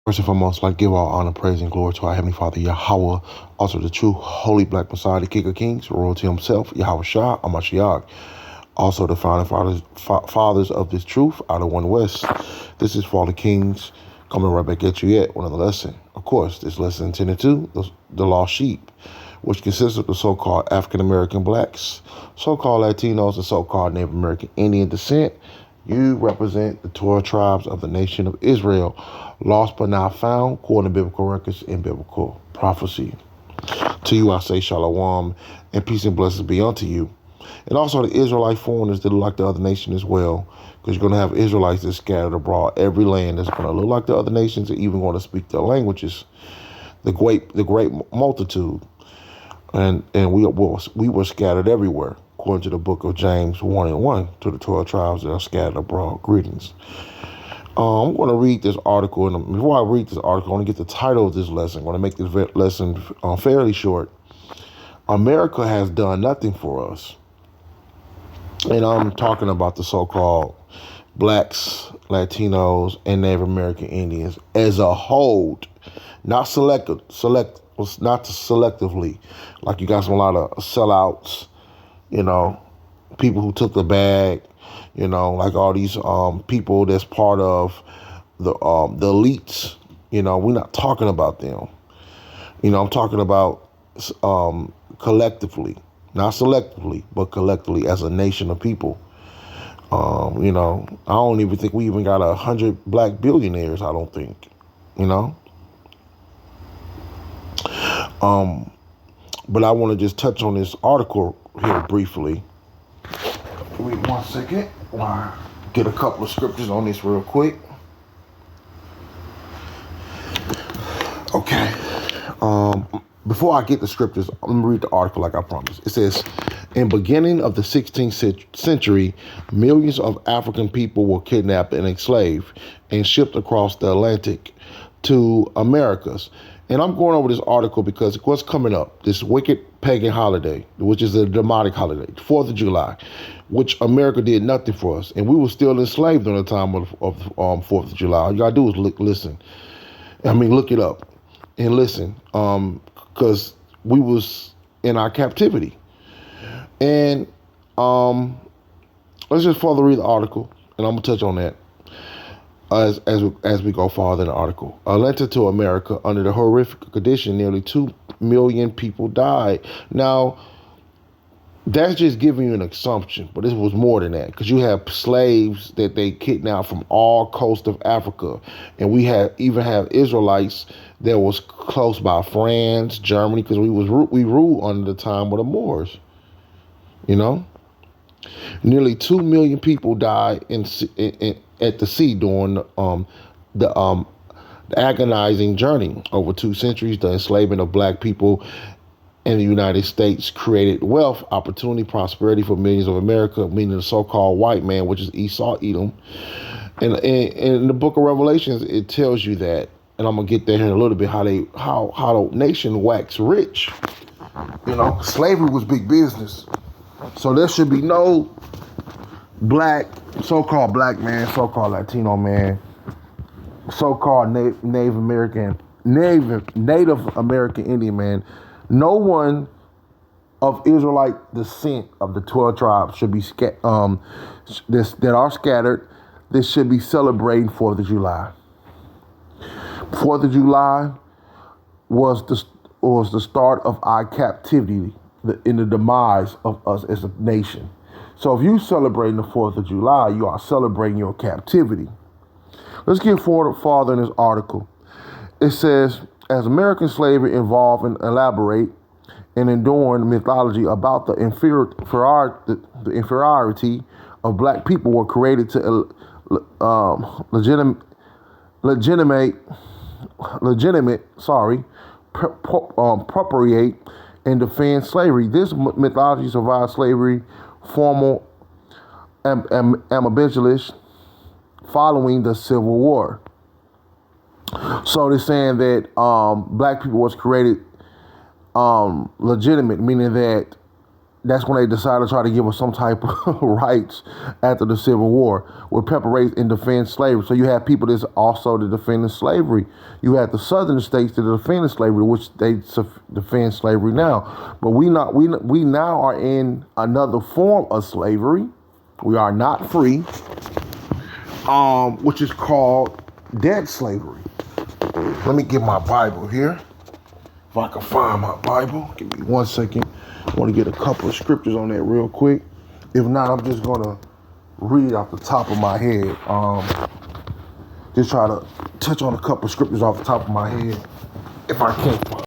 First and foremost, I'd like to give all honor, praise, and glory to our Heavenly Father, Yahweh, also the true, holy Black Messiah, the King of Kings, royalty himself, Yahweh Shah, Amashiach, also the founding fathers of this truth out of One West. This is for all the kings coming right back at you yet, one other lesson. Of course, this lesson intended to the lost sheep, which consists of the so-called African American blacks, so-called Latinos, and so-called Native American Indian descent. You represent the 12 tribes of the nation of Israel, lost but now found, according to biblical records and biblical prophecy. To you I say shalom, and peace and blessings be unto you. And also the Israelite foreigners that look like the other nation as well, because you're going to have Israelites that scattered abroad every land that's going to look like the other nations and even going to speak their languages. The great multitude. And we were scattered everywhere, according to the book of James 1:1, to the 12 tribes that are scattered abroad. Greetings. I'm going to read this article, and before I read this article, I want to get the title of this lesson. I'm going to make this lesson fairly short. America has done nothing for us. And I'm talking about the so-called blacks, Latinos, and Native American Indians as a whole, not not selectively. Like you got a lot of sellouts, people who took the bag, like all these people that's part of the elites. We're not talking about them. I'm talking about collectively, not selectively, but collectively as a nation of people. I don't even think we even got 100 black billionaires. I don't think, But I want to just touch on this article here briefly. Wait 1 second. Get a couple of scriptures on this real quick. Okay. Before I get the scriptures, I'm going to read the article like I promised. It says, in beginning of the 16th century, millions of African people were kidnapped and enslaved and shipped across the Atlantic to Americas. And I'm going over this article because what's coming up, this wicked pagan holiday, which is a demonic holiday, 4th of July, which America did nothing for us. And we were still enslaved during the time of 4th of July. All you got to do is listen. Look it up and listen, because we was in our captivity. And let's just further read the article, and I'm going to touch on that as we go farther in the article. Atlanta to America, under the horrific condition, nearly 2 million people died. Now, that's just giving you an assumption, but this was more than that, because you have slaves that they kidnapped from all coast of Africa, and we even have Israelites that was close by France, Germany, because we ruled under the time of the Moors. Nearly 2 million people died at the sea during the agonizing journey. Over 2 centuries, the enslavement of black people in the United States created wealth, opportunity, prosperity for millions of America, meaning the so-called white man, which is Esau, Edom. And in the book of Revelations, it tells you that, and I'm gonna get there in a little bit, how the nation waxed rich. Slavery was big business. So there should be no so-called black man, so-called Latino man, so-called Native American Indian man. No one of Israelite descent of the 12 tribes should be that are scattered. This should be celebrating 4th of July. 4th of July was the start of our captivity, in the demise of us as a nation. So if you celebrating the 4th of July, you are celebrating your captivity. Let's get farther in this article. It says, as American slavery evolved and elaborate and enduring mythology about the inferiority of black people were created to appropriate and defend slavery. This mythology survived slavery, formal abolitionist following the Civil War. So they're saying that black people was created legitimate, meaning that that's when they decided to try to give us some type of rights after the Civil War, with preparation and defend slavery. So you have people that's also to defend slavery. You have the southern states that defend slavery, which they defend slavery now. But we now are in another form of slavery. We are not free, which is called debt slavery. Let me get my Bible here. If I can find my Bible, give me 1 second. I want to get a couple of scriptures on that real quick. If not, I'm just going to read off the top of my head. Just try to touch on a couple of scriptures off the top of my head if I can.